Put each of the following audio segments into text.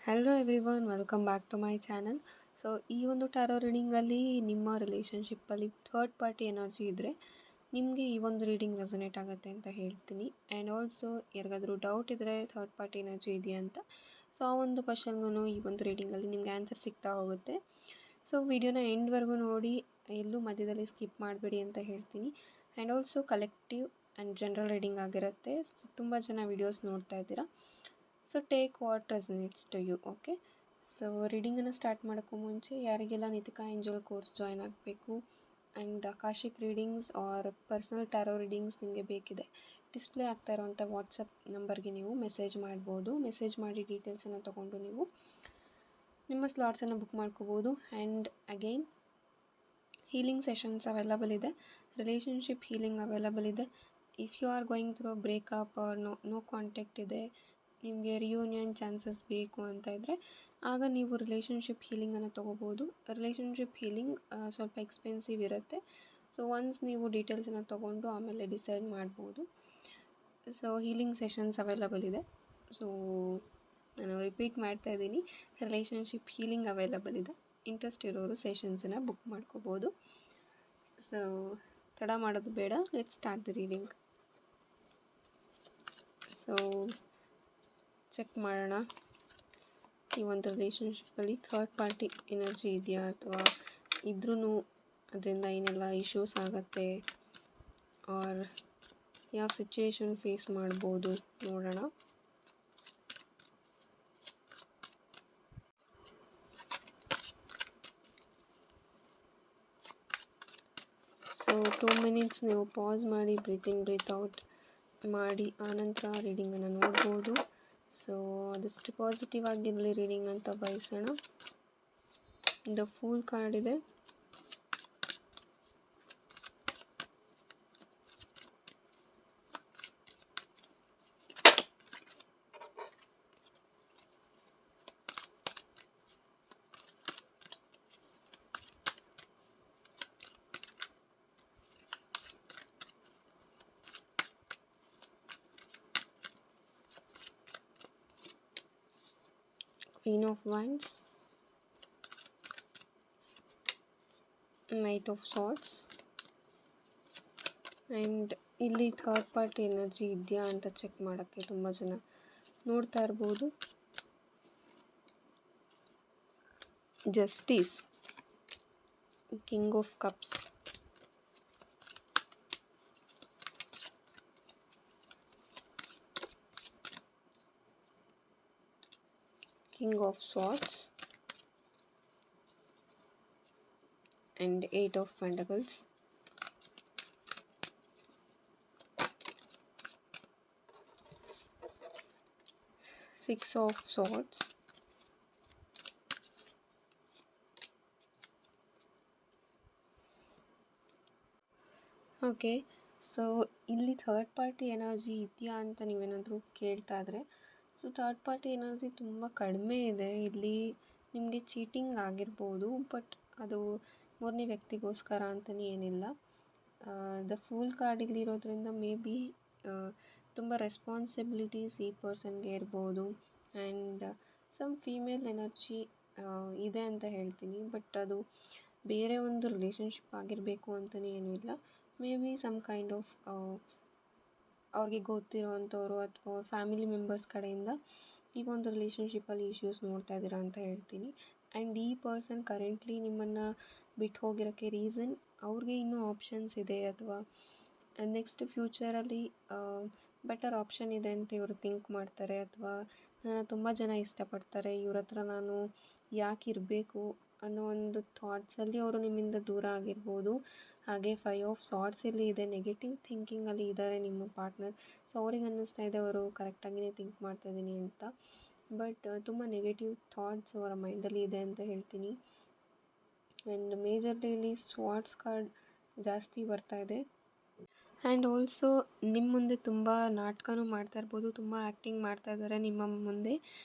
Hello everyone, welcome back to my channel. So ಈ ಒಂದು taro ರೀಡಿಂಗಲ್ಲಿ ನಿಮ್ಮ ರಿಲೇಷನ್ಶಿಪ್ಪಲ್ಲಿ ಥರ್ಡ್ ಪಾರ್ಟಿ ಎನರ್ಜಿ ಇದ್ದರೆ ನಿಮಗೆ ಈ ಒಂದು ರೀಡಿಂಗ್ ರೆಸೊನೇಟ್ ಆಗುತ್ತೆ ಅಂತ ಹೇಳ್ತೀನಿ. ಆ್ಯಂಡ್ ಆಲ್ಸೋ ಯಾರಿಗಾದರೂ ಡೌಟ್ ಇದ್ದರೆ ಥರ್ಡ್ ಪಾರ್ಟಿ ಎನರ್ಜಿ ಇದೆಯಾ ಅಂತ, ಸೊ ಆ ಒಂದು ಕ್ವಶನ್ಗೂ ಈ ಒಂದು ರೀಡಿಂಗಲ್ಲಿ ನಿಮಗೆ ಆನ್ಸರ್ ಸಿಗ್ತಾ ಹೋಗುತ್ತೆ. ಸೊ ವಿಡಿಯೋನ ಎಂಡ್ವರೆಗೂ ನೋಡಿ, ಎಲ್ಲೂ ಮಧ್ಯದಲ್ಲಿ ಸ್ಕಿಪ್ ಮಾಡಬೇಡಿ ಅಂತ ಹೇಳ್ತೀನಿ. And also collective and general reading ಆಗಿರುತ್ತೆ. ಸೊ ತುಂಬ ಜನ ವೀಡಿಯೋಸ್ ನೋಡ್ತಾ ಇದ್ದೀರಾ. So take what resonates to you. Okay, so ರೀಡಿಂಗನ್ನು ಸ್ಟಾರ್ಟ್ ಮಾಡೋಕ್ಕೂ ಮುಂಚೆ ಯಾರಿಗೆಲ್ಲ ನಿತಿಕಾ ಏಂಜಲ್ ಕೋರ್ಸ್ ಜಾಯ್ನ್ ಆಗಬೇಕು and akashic readings or personal tarot readings ನಿಮಗೆ ಬೇಕಿದೆ, ಡಿಸ್ಪ್ಲೇ ಆಗ್ತಾ ಇರೋವಂಥ ವಾಟ್ಸಪ್ ನಂಬರ್ಗೆ ನೀವು ಮೆಸೇಜ್ ಮಾಡ್ಬೋದು. ಮೆಸೇಜ್ ಮಾಡಿ ಡೀಟೇಲ್ಸನ್ನು ತೊಗೊಂಡು ನೀವು ನಿಮ್ಮ ಸ್ಲಾಟ್ಸನ್ನು ಬುಕ್ ಮಾಡ್ಕೋಬೋದು. And again healing sessions available ಇದೆ, ರಿಲೇಷನ್ಶಿಪ್ ಹೀಲಿಂಗ್ ಅವೈಲಬಲ್ ಇದೆ. If you are going through breakup or no contact ಇದೆ, ನಿಮಗೆ ರಿಯೂನಿಯನ್ ಚಾನ್ಸಸ್ ಬೇಕು ಅಂತ ಇದ್ದರೆ ಆಗ ನೀವು ರಿಲೇಷನ್ಶಿಪ್ ಹೀಲಿಂಗನ್ನು ತೊಗೋಬೋದು. ರಿಲೇಷನ್ಶಿಪ್ ಹೀಲಿಂಗ್ ಸ್ವಲ್ಪ ಎಕ್ಸ್ಪೆನ್ಸಿವ್ ಇರುತ್ತೆ. ಸೊ ಒನ್ಸ್ ನೀವು ಡೀಟೇಲ್ಸನ್ನು ತೊಗೊಂಡು ಆಮೇಲೆ ಡಿಸೈಡ್ ಮಾಡ್ಬೋದು. ಸೊ ಹೀಲಿಂಗ್ ಸೆಷನ್ಸ್ ಅವೈಲಬಲ್ ಇದೆ. ಸೊ ನಾನು ರಿಪೀಟ್ ಮಾಡ್ತಾ ಇದ್ದೀನಿ, ರಿಲೇಷನ್ಶಿಪ್ ಹೀಲಿಂಗ್ ಅವೈಲಬಲ್ ಇದೆ. ಇಂಟ್ರೆಸ್ಟ್ ಇರೋರು ಸೆಷನ್ಸನ್ನು ಬುಕ್ ಮಾಡ್ಕೋಬೋದು. ಸೊ ತಡ ಮಾಡೋದು ಬೇಡ, let start the reading. So check ಮಾಡೋಣ, ಈ ಒಂದು ರಿಲೇಷನ್ಶಿಪ್ಪಲ್ಲಿ ಥರ್ಡ್ ಪಾರ್ಟಿ ಎನರ್ಜಿ ಇದೆಯಾ, ಅಥವಾ ಇದ್ರೂ ಅದರಿಂದ ಏನೆಲ್ಲ ಇಶ್ಯೂಸ್ ಆಗುತ್ತೆ ಆರ್ ಯಾವ ಸಿಚುವೇಶನ್ ಫೇಸ್ ಮಾಡ್ಬೋದು ನೋಡೋಣ. ಸೊ 2 ಮಿನಿಟ್ಸ್ ನೀವು ಪಾಸ್ ಮಾಡಿ ಬ್ರೀತ್ ಇನ್ ಬ್ರೀತ್ ಔಟ್ ಮಾಡಿ ಆನಂತರ ರೀಡಿಂಗನ್ನು ನೋಡ್ಬೋದು. ಸೊ ಆದಷ್ಟು ಪಾಸಿಟಿವ್ ಆಗಿರಲಿ ರೀಡಿಂಗ್ ಅಂತ ಬಯಸೋಣ. ದ ಫೂಲ್ ಕಾರ್ಡ್ ಇದೆ, Queen of Wands, Knight of Swords. And ಇಲ್ಲಿ ಥರ್ಡ್ ಪಾರ್ಟಿ ಎನರ್ಜಿ ಇದೆಯಾ ಅಂತ ಚೆಕ್ ಮಾಡೋಕ್ಕೆ ತುಂಬ ಜನ ನೋಡ್ತಾ ಇರ್ಬೋದು. Justice, king of cups, king of swords and 8 of Pentacles. Six of Swords. Okay, so ಇಲ್ಲಿ ಥರ್ಡ್ ಪಾರ್ಟಿ ಎನರ್ಜಿ ಇದೆಯಾ ಅಂತ ನೀವೇನಾದರೂ ಕೇಳ್ತಾ ಇದ್ರೆ, ಸೊ ಥರ್ಡ್ ಪಾರ್ಟಿ ಎನರ್ಜಿ ತುಂಬ ಕಡಿಮೆ ಇದೆ. ಇಲ್ಲಿ ನಿಮಗೆ ಚೀಟಿಂಗ್ ಆಗಿರ್ಬೋದು, ಬಟ್ ಅದು ಮೂರನೇ ವ್ಯಕ್ತಿಗೋಸ್ಕರ ಅಂತಲೇ ಏನಿಲ್ಲ. ದ ಫೂಲ್ ಕಾರ್ಡ್ ಇಲ್ಲಿರೋದ್ರಿಂದ ಮೇ ಬಿ ತುಂಬ ರೆಸ್ಪಾನ್ಸಿಬಿಲಿಟೀಸ್ ಈ ಪರ್ಸನ್ಗೆ ಇರ್ಬೋದು. ಆ್ಯಂಡ್ ಸಮ್ ಫೀಮೇಲ್ ಎನರ್ಜಿ ಇದೆ ಅಂತ ಹೇಳ್ತೀನಿ, ಬಟ್ ಅದು ಬೇರೆ ಒಂದು ರಿಲೇಷನ್ಶಿಪ್ ಆಗಿರಬೇಕು ಅಂತಲೇ ಏನೂ ಇಲ್ಲ. Maybe some kind of ಅವ್ರಿಗೆ ಗೊತ್ತಿರೋವಂಥವ್ರು ಅಥವಾ ಅವ್ರ ಫ್ಯಾಮಿಲಿ ಮೆಂಬರ್ಸ್ ಕಡೆಯಿಂದ ಈ ಒಂದು ರಿಲೇಷನ್ಶಿಪ್ಪಲ್ಲಿ ಇಶ್ಯೂಸ್ ನೋಡ್ತಾ ಇದ್ದೀರಾ ಅಂತ ಹೇಳ್ತೀನಿ. ಆ್ಯಂಡ್ ಈ ಪರ್ಸನ್ ಕರೆಂಟ್ಲಿ ನಿಮ್ಮನ್ನು ಬಿಟ್ಟು ಹೋಗಿರೋಕ್ಕೆ ರೀಸನ್ ಅವ್ರಿಗೆ ಇನ್ನೂ ಆಪ್ಷನ್ಸ್ ಇದೆ, ಅಥವಾ ನೆಕ್ಸ್ಟ್ ಫ್ಯೂಚರಲ್ಲಿ ಬೆಟರ್ ಆಪ್ಷನ್ ಇದೆ ಅಂತ ಇವರು ಥಿಂಕ್ ಮಾಡ್ತಾರೆ, ಅಥವಾ ನನ್ನ ತುಂಬ ಜನ ಇಷ್ಟಪಡ್ತಾರೆ, ಇವ್ರ ಹತ್ರ ನಾನು ಯಾಕೆ ಇರಬೇಕು ಅನ್ನೋ ಒಂದು ಥಾಟ್ಸಲ್ಲಿ ಅವರು ನಿಮ್ಮಿಂದ ದೂರ ಆಗಿರ್ಬೋದು. ಹಾಗೆ 5 ಆಫ್ ಸಾರ್ಟ್ಸ್ ಇಲ್ಲಿ ಇದೆ, ನೆಗೆಟಿವ್ ಥಿಂಕಿಂಗಲ್ಲಿ ಇದ್ದಾರೆ ನಿಮ್ಮ ಪಾರ್ಟ್ನರ್. ಸೊ ಅವ್ರಿಗೆ ಅನ್ನಿಸ್ತಾ ಇದೆ ಅವರು ಕರೆಕ್ಟಾಗಿಯೇ ಥಿಂಕ್ ಮಾಡ್ತಾಯಿದ್ದೀನಿ ಅಂತ, ಬಟ್ ತುಂಬ ನೆಗೆಟಿವ್ ಥಾಟ್ಸ್ ಅವರ ಮೈಂಡಲ್ಲಿ ಇದೆ ಅಂತ ಹೇಳ್ತೀನಿ. ಆ್ಯಂಡ್ ಮೇಜರ್ಲಿ ಇಲ್ಲಿ ಸ್ವಾರ್ಡ್ಸ್ ಕಾರ್ಡ್ ಜಾಸ್ತಿ ಬರ್ತಾ ಇದೆ. ಆ್ಯಂಡ್ ಆಲ್ಸೋ ನಿಮ್ಮ ಮುಂದೆ ತುಂಬ ನಾಟಕನೂ ಮಾಡ್ತಾ ಇರ್ಬೋದು, ತುಂಬ ಆ್ಯಕ್ಟಿಂಗ್ ಮಾಡ್ತಾ ಇದ್ದಾರೆ ನಿಮ್ಮ ಮುಂದೆ.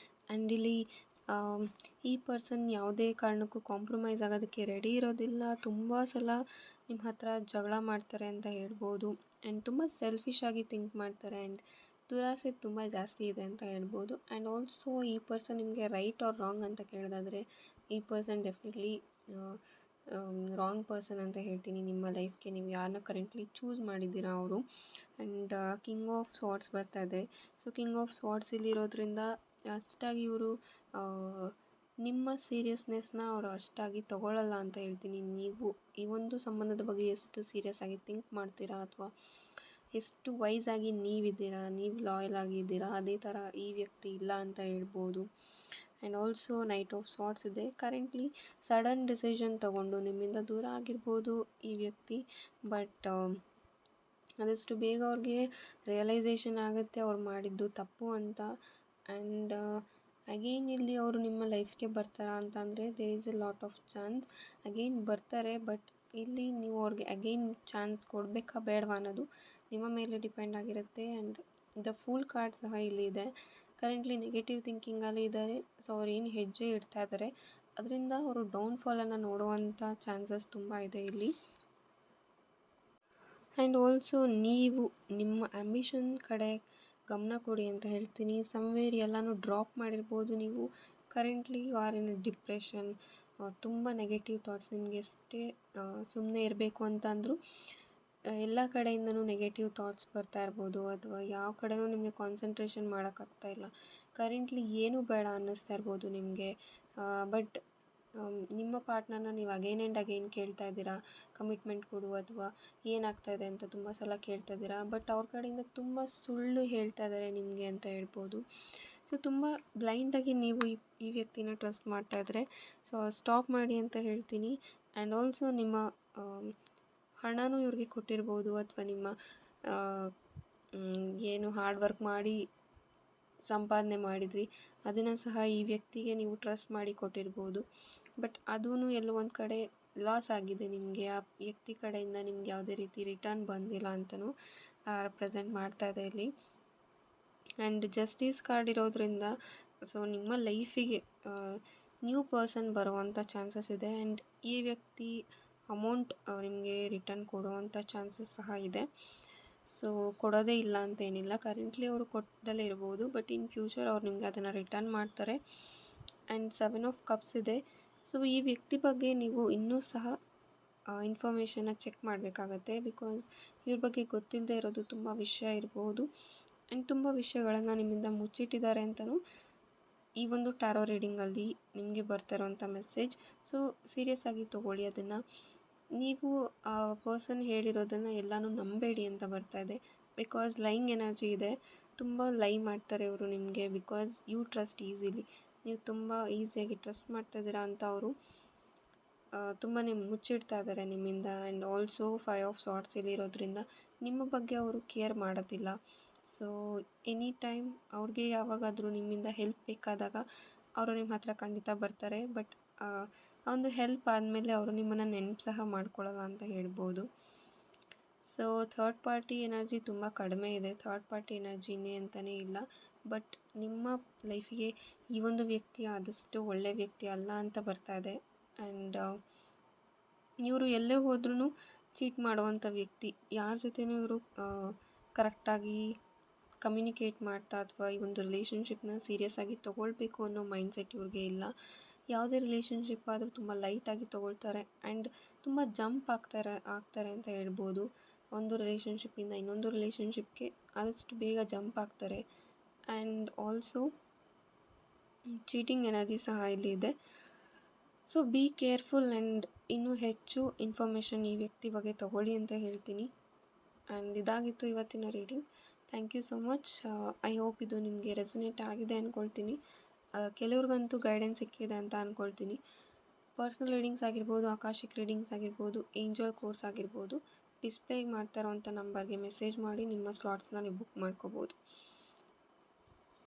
ಆ್ಯಂಡ್ ಇಲ್ಲಿ ಈ ಪರ್ಸನ್ ಯಾವುದೇ ಕಾರಣಕ್ಕೂ ಕಾಂಪ್ರಮೈಸ್ ಆಗೋದಕ್ಕೆ ರೆಡಿ ಇರೋದಿಲ್ಲ. ತುಂಬ ಸಲ ನಿಮ್ಮ ಹತ್ರ ಜಗಳ ಮಾಡ್ತಾರೆ ಅಂತ ಹೇಳ್ಬೋದು. ಆ್ಯಂಡ್ ತುಂಬ ಸೆಲ್ಫಿಶ್ ಆಗಿ ಥಿಂಕ್ ಮಾಡ್ತಾರೆ. ಆ್ಯಂಡ್ ದುರಾಸೆ ತುಂಬ ಜಾಸ್ತಿ ಇದೆ ಅಂತ ಹೇಳ್ಬೋದು. ಆ್ಯಂಡ್ ಆಲ್ಸೋ ಈ ಪರ್ಸನ್ ನಿಮಗೆ ರೈಟ್ ಆರ್ ರಾಂಗ್ ಅಂತ ಕೇಳೋದಾದರೆ ಈ ಪರ್ಸನ್ ಡೆಫಿನೆಟ್ಲಿ ರಾಂಗ್ ಪರ್ಸನ್ ಅಂತ ಹೇಳ್ತೀನಿ. ನಿಮ್ಮ ಲೈಫ್ಗೆ ನೀವು ಯಾರನ್ನ ಕರೆಂಟ್ಲಿ ಚೂಸ್ ಮಾಡಿದ್ದೀರಾ ಅವರು. ಆ್ಯಂಡ್ ಕಿಂಗ್ ಆಫ್ ಸಾರ್ಟ್ಸ್ ಬರ್ತಾ ಇದೆ. ಸೊ ಕಿಂಗ್ ಆಫ್ ಸಾರ್ಟ್ಸ್ ಇಲ್ಲಿರೋದ್ರಿಂದ ಅಷ್ಟಾಗಿ ಇವರು ನಿಮ್ಮ ಸೀರಿಯಸ್ನೆಸ್ನ ಅವರು ಅಷ್ಟಾಗಿ ತೊಗೊಳ್ಳಲ್ಲ ಅಂತ ಹೇಳ್ತೀನಿ. ನೀವು ಈ ಒಂದು ಸಂಬಂಧದ ಬಗ್ಗೆ ಎಷ್ಟು ಸೀರಿಯಸ್ ಆಗಿ ಥಿಂಕ್ ಮಾಡ್ತೀರಾ ಅಥವಾ ಎಷ್ಟು ವೈಸಾಗಿ ನೀವಿದ್ದೀರಾ, ನೀವು ಲಾಯಲ್ ಆಗಿದ್ದೀರಾ, ಅದೇ ಥರ ಈ ವ್ಯಕ್ತಿ ಇಲ್ಲ ಅಂತ ಹೇಳ್ಬೋದು. And also knight of swords ಇದೆ. ಕರೆಂಟ್ಲಿ ಸಡನ್ ಡಿಸಿಷನ್ ತೊಗೊಂಡು ನಿಮ್ಮಿಂದ ದೂರ ಆಗಿರ್ಬೋದು ಈ ವ್ಯಕ್ತಿ. ಬಟ್ ಆದಷ್ಟು ಬೇಗ ಅವ್ರಿಗೆ ರಿಯಲೈಸೇಷನ್ ಆಗುತ್ತೆ ಅವ್ರು ಮಾಡಿದ್ದು ತಪ್ಪು ಅಂತ. ಆ್ಯಂಡ್ ಅಗೇನ್ ಇಲ್ಲಿ ಅವರು ನಿಮ್ಮ ಲೈಫ್ಗೆ ಬರ್ತಾರಾ ಅಂತಂದರೆ there is a lot of chance again ಬರ್ತಾರೆ. ಬಟ್ ಇಲ್ಲಿ ನೀವು ಅವ್ರಿಗೆ ಅಗೇನ್ ಚಾನ್ಸ್ ಕೊಡಬೇಕಾ ಬೇಡವಾ ಅನ್ನೋದು ನಿಮ್ಮ ಮೇಲೆ ಡಿಪೆಂಡ್ ಆಗಿರುತ್ತೆ. ಆ್ಯಂಡ್ ದ ಫೂಲ್ ಕಾರ್ಡ್ ಸಹ ಇಲ್ಲಿ ಇದೆ. ಕರೆಂಟ್ಲಿ ನೆಗೆಟಿವ್ ಥಿಂಕಿಂಗಲ್ಲಿ ಇದ್ದಾರೆ. ಸೊ ಅವ್ರು ಏನು ಹೆಜ್ಜೆ ಇಡ್ತಾ ಇದ್ದಾರೆ ಅದರಿಂದ ಅವರು ಡೌನ್ಫಾಲನ್ನು ನೋಡುವಂಥ ಚಾನ್ಸಸ್ ತುಂಬ ಇದೆ ಇಲ್ಲಿ. ಆ್ಯಂಡ್ ಆಲ್ಸೋ ನೀವು ನಿಮ್ಮ ಆ್ಯಂಬಿಷನ್ ಕಡೆ ಗಮನ ಕೊಡಿ ಅಂತ ಹೇಳ್ತೀನಿ. ಸಮ್ವೇರ್ ಎಲ್ಲನೂ ಡ್ರಾಪ್ ಮಾಡಿರ್ಬೋದು ನೀವು. Currently you are in depression, ತುಂಬ ನೆಗೆಟಿವ್ ಥಾಟ್ಸ್. ನಿಮಗೆ ಎಷ್ಟೇ ಸುಮ್ಮನೆ ಇರಬೇಕು ಅಂತ ಅಂದರೂ ಎಲ್ಲ ಕಡೆಯಿಂದನೂ ನೆಗೆಟಿವ್ ಥಾಟ್ಸ್ ಬರ್ತಾ ಇರ್ಬೋದು, ಅಥವಾ ಯಾವ ಕಡೆನೂ ನಿಮಗೆ ಕಾನ್ಸಂಟ್ರೇಷನ್ ಮಾಡೋಕ್ಕಾಗ್ತಾಯಿಲ್ಲ. ಕರೆಂಟ್ಲಿ ಏನೂ ಬೇಡ ಅನ್ನಿಸ್ತಾ ಇರ್ಬೋದು ನಿಮಗೆ. ಬಟ್ ನಿಮ್ಮ ಪಾರ್ಟ್ನರ್ನ ನೀವು ಅಗೈನ್ ಆ್ಯಂಡ್ ಅಗೈನ್ ಕೇಳ್ತಾ ಇದ್ದೀರಾ, ಕಮಿಟ್ಮೆಂಟ್ ಕೊಡು ಅಥವಾ ಏನಾಗ್ತಾಯಿದೆ ಅಂತ ತುಂಬ ಸಲ ಕೇಳ್ತಾ ಇದ್ದೀರಾ. ಬಟ್ ಅವ್ರ ಕಡೆಯಿಂದ ತುಂಬ ಸುಳ್ಳು ಹೇಳ್ತಾ ಇದ್ದಾರೆ ನಿಮಗೆ ಅಂತ ಹೇಳ್ಬೋದು. ಸೊ ತುಂಬ ಬ್ಲೈಂಡಾಗಿ ನೀವು ಈ ವ್ಯಕ್ತಿನ ಟ್ರಸ್ಟ್ ಮಾಡ್ತಾಯಿದ್ರೆ ಸೊ ಸ್ಟಾಪ್ ಮಾಡಿ ಅಂತ ಹೇಳ್ತೀನಿ. ಆ್ಯಂಡ್ ಆಲ್ಸೋ ನಿಮ್ಮ ಹಣನೂ ಇವ್ರಿಗೆ ಕೊಟ್ಟಿರ್ಬೋದು, ಅಥವಾ ನಿಮ್ಮ ಏನು ಹಾರ್ಡ್ ವರ್ಕ್ ಮಾಡಿ ಸಂಪಾದನೆ ಮಾಡಿದ್ರಿ ಅದನ್ನು ಸಹ ಈ ವ್ಯಕ್ತಿಗೆ ನೀವು ಟ್ರಸ್ಟ್ ಮಾಡಿ ಕೊಟ್ಟಿರ್ಬೋದು. ಬಟ್ ಅದೂ ಎಲ್ಲೋ ಒಂದು ಕಡೆ ಲಾಸ್ ಆಗಿದೆ ನಿಮಗೆ. ಆ ವ್ಯಕ್ತಿ ಕಡೆಯಿಂದ ನಿಮ್ಗೆ ಯಾವುದೇ ರೀತಿ ರಿಟರ್ನ್ ಬಂದಿಲ್ಲ ಅಂತಲೂ ರೆಪ್ರೆಸೆಂಟ್ ಮಾಡ್ತಾ ಇದೆ ಇಲ್ಲಿ. ಆ್ಯಂಡ್ ಜಸ್ಟಿಸ್ ಕಾರ್ಡ್ ಇರೋದ್ರಿಂದ ಸೊ ನಿಮ್ಮ ಲೈಫಿಗೆ ನ್ಯೂ ಪರ್ಸನ್ ಬರುವಂಥ ಚಾನ್ಸಸ್ ಇದೆ. ಆ್ಯಂಡ್ ಈ ವ್ಯಕ್ತಿ ಅಮೌಂಟ್ ನಿಮಗೆ ರಿಟರ್ನ್ ಕೊಡುವಂಥ ಚಾನ್ಸಸ್ ಸಹ ಇದೆ. ಸೊ ಕೊಡೋದೇ ಇಲ್ಲ ಅಂತ ಏನಿಲ್ಲ, ಕರೆಂಟ್ಲಿ ಅವರು ಕೊಟ್ಟಲ್ಲೇ ಇರ್ಬೋದು, ಬಟ್ ಇನ್ ಫ್ಯೂಚರ್ ಅವ್ರು ನಿಮಗೆ ಅದನ್ನು ರಿಟರ್ನ್ ಮಾಡ್ತಾರೆ. ಆ್ಯಂಡ್ 7 ಆಫ್ ಕಪ್ಸ್ ಇದೆ. ಸೊ ಈ ವ್ಯಕ್ತಿ ಬಗ್ಗೆ ನೀವು ಇನ್ನೂ ಸಹ ಇನ್ಫಾರ್ಮೇಷನ್ನ ಚೆಕ್ ಮಾಡಬೇಕಾಗತ್ತೆ. ಬಿಕಾಸ್ ಇವ್ರ ಬಗ್ಗೆ ಗೊತ್ತಿಲ್ಲದೆ ಇರೋದು ತುಂಬ ವಿಷಯ ಇರ್ಬೋದು. ಆ್ಯಂಡ್ ತುಂಬ ವಿಷಯಗಳನ್ನು ನಿಮ್ಮಿಂದ ಮುಚ್ಚಿಟ್ಟಿದ್ದಾರೆ ಅಂತಲೂ ಈ ಒಂದು ಟ್ಯಾರೋ ರೀಡಿಂಗಲ್ಲಿ ನಿಮಗೆ ಬರ್ತಾ ಇರೋವಂಥ ಮೆಸೇಜ್. ಸೊ ಸೀರಿಯಸ್ ಆಗಿ ತೊಗೊಳ್ಳಿ ಅದನ್ನು. ನೀವು ಆ ಪರ್ಸನ್ ಹೇಳಿರೋದನ್ನು ಎಲ್ಲನೂ ನಂಬೇಡಿ ಅಂತ ಬರ್ತಾ ಇದೆ. ಬಿಕಾಸ್ ಲೈಯಿಂಗ್ ಎನರ್ಜಿ ಇದೆ. ತುಂಬ ಲೈ ಮಾಡ್ತಾರೆ ಇವರು ನಿಮಗೆ. ಬಿಕಾಸ್ ಯು ಟ್ರಸ್ಟ್ ಈಸಿಲಿ, ನೀವು ತುಂಬ ಈಸಿಯಾಗಿ ಟ್ರಸ್ಟ್ ಮಾಡ್ತಾ ಇದ್ದೀರಾ ಅಂತ ಅವರು ತುಂಬಾ ಮುಚ್ಚಿಡ್ತಾ ಇದ್ದಾರೆ ನಿಮ್ಮಿಂದ. ಆ್ಯಂಡ್ ಆಲ್ಸೋ 5 ಆಫ್ ಸಾರ್ಟ್ಸ್ ಇರೋದ್ರಿಂದ ನಿಮ್ಮ ಬಗ್ಗೆ ಅವರು ಕೇರ್ ಮಾಡೋದಿಲ್ಲ. ಸೊ ಎನಿ ಟೈಮ್ ಅವ್ರಿಗೆ ಯಾವಾಗಾದರೂ ನಿಮ್ಮಿಂದ ಹೆಲ್ಪ್ ಬೇಕಾದಾಗ ಅವರು ನಿಮ್ಮ ಹತ್ರ ಖಂಡಿತ ಬರ್ತಾರೆ. ಬಟ್ ಆ ಒಂದು ಹೆಲ್ಪ್ ಆದಮೇಲೆ ಅವರು ನಿಮ್ಮನ್ನು ನೆನಪು ಸಹ ಮಾಡ್ಕೊಳ್ಳಲ್ಲ ಅಂತ ಹೇಳ್ಬೋದು. ಸೊ ಥರ್ಡ್ ಪಾರ್ಟಿ ಎನರ್ಜಿ ತುಂಬ ಕಡಿಮೆ ಇದೆ. ಥರ್ಡ್ ಪಾರ್ಟಿ ಎನರ್ಜಿನೇ ಅಂತಲೇ ಇಲ್ಲ. ಬಟ್ ನಿಮ್ಮ ಲೈಫಿಗೆ ಈ ಒಂದು ವ್ಯಕ್ತಿ ಆದಷ್ಟು ಒಳ್ಳೆಯ ವ್ಯಕ್ತಿ ಅಲ್ಲ ಅಂತ ಬರ್ತಾ ಇದೆ. ಆ್ಯಂಡ್ ಇವರು ಎಲ್ಲೇ ಹೋದ್ರೂ ಚೀಟ್ ಮಾಡುವಂಥ ವ್ಯಕ್ತಿ. ಯಾರ ಜೊತೆನೂ ಇವರು ಕರೆಕ್ಟಾಗಿ ಕಮ್ಯುನಿಕೇಟ್ ಮಾಡ್ತಾ ಅಥವಾ ಈ ಒಂದು ರಿಲೇಷನ್ಶಿಪ್ನ ಸೀರಿಯಸ್ ಆಗಿ ತೊಗೊಳ್ಬೇಕು ಅನ್ನೋ ಮೈಂಡ್ಸೆಟ್ ಇವ್ರಿಗೆ ಇಲ್ಲ. ಯಾವುದೇ ರಿಲೇಷನ್ಶಿಪ್ ಆದರೂ ತುಂಬ ಲೈಟಾಗಿ ತೊಗೊಳ್ತಾರೆ. ಆ್ಯಂಡ್ ತುಂಬ ಜಂಪ್ ಆಗ್ತಾರೆ ಅಂತ ಹೇಳ್ಬೋದು. ಒಂದು ರಿಲೇಷನ್ಶಿಪ್ಪಿಂದ ಇನ್ನೊಂದು ರಿಲೇಷನ್ಶಿಪ್ಗೆ ಆದಷ್ಟು ಬೇಗ ಜಂಪ್ ಆಗ್ತಾರೆ. ಆ್ಯಂಡ್ ಆಲ್ಸೋ ಚೀಟಿಂಗ್ ಎನರ್ಜಿ ಸಹ ಇಲ್ಲಿ ಇದೆ. So be careful. ಆ್ಯಂಡ್ ಇನ್ನೂ ಹೆಚ್ಚು ಇನ್ಫಾರ್ಮೇಷನ್ ಈ ವ್ಯಕ್ತಿ ಬಗ್ಗೆ ತೊಗೊಳ್ಳಿ ಅಂತ ಹೇಳ್ತೀನಿ. ಆ್ಯಂಡ್ ಇದಾಗಿತ್ತು ಇವತ್ತಿನ reading. Thank you so much. I hope ಇದು ನಿಮಗೆ ರೆಸೊನೇಟ್ ಆಗಿದೆ ಅಂದ್ಕೊಳ್ತೀನಿ. ಕೆಲವ್ರಿಗಂತೂ ಗೈಡೆನ್ಸ್ ಸಿಕ್ಕಿದೆ ಅಂತ ಅಂದ್ಕೊಳ್ತೀನಿ. ಪರ್ಸ್ನಲ್ ರೀಡಿಂಗ್ಸ್ ಆಗಿರ್ಬೋದು, ಆಕಾಶಿಕ್ ರೀಡಿಂಗ್ಸ್ ಆಗಿರ್ಬೋದು, ಏಂಜಲ್ ಕೋರ್ಸ್ ಆಗಿರ್ಬೋದು, ಡಿಸ್ಪ್ಲೇ ಮಾಡ್ತಾ ಇರೋವಂಥ ನಂಬರ್ಗೆ ಮೆಸೇಜ್ ಮಾಡಿ ನಿಮ್ಮ ಸ್ಲಾಟ್ಸ್ನ ನೀವು ಬುಕ್ ಮಾಡ್ಕೋಬೋದು.